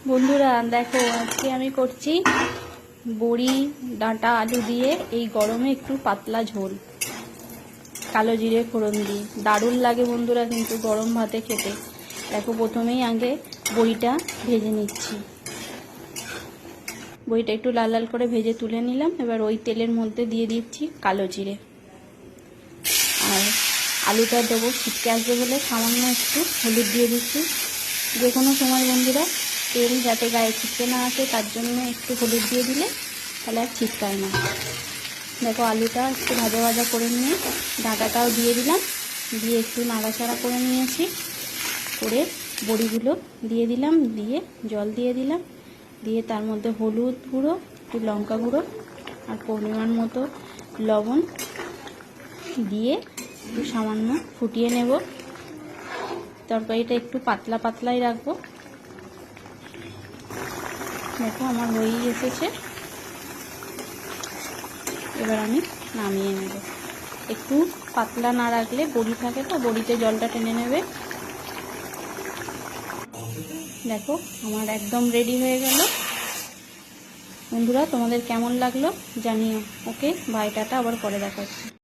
বন্ধুরা দেখো, আজকে আমি করছি বড়ি ডাঁটা আলু দিয়ে এই গরমে একটু পাতলা ঝোল, কালো জিরে ফোড়ন দিয়ে দারুণ লাগে বন্ধুরা। কিন্তু গরম ভাতে খেতে। দেখো, প্রথমেই আগে বড়িটা ভেজে নিচ্ছি। বড়িটা একটু লাল লাল করে ভেজে তুলে নিলাম। এবার ওই তেলের মধ্যে দিয়ে দিচ্ছি কালো জিরে, আর আলুটা দেবো ছিটকে আসবে বলে সামান্য একটু হলুদ দিয়ে দিচ্ছি। যে কোনো সময় বন্ধুরা তেল যাতে গায়ে ছিটকে না আসে তার জন্য একটু হলুদ দিয়ে দিলে তাহলে আর ছিটকায় না। দেখো, আলুটা একটু ভাজা ভাজা করে নিয়ে ডাঁটাটাও দিয়ে দিলাম, দিয়ে একটু নাড়াচাড়া করে নিয়েছি। করে বড়িগুলো দিয়ে দিলাম, দিয়ে জল দিয়ে দিলাম, দিয়ে তার মধ্যে হলুদ গুঁড়ো, একটু লঙ্কা গুঁড়ো আর পরিমাণ মতো লবণ দিয়ে একটু সামান্য ফুটিয়ে নেব। তরকারিটা একটু পাতলা পাতলাই রাখবো। দেখো, আমার হয়েই এসেছে। এবার আমি নামিয়ে নেব। একটু পাতলা না রাখলে বড়ি থাকে তো, বড়িতে জলটা টেনে নেবে। দেখো, আমার একদম রেডি হয়ে গেল। বন্ধুরা, তোমাদের কেমন লাগলো জানিও। ওকে, বাই, টাটা, আবার পরে দেখা হচ্ছে।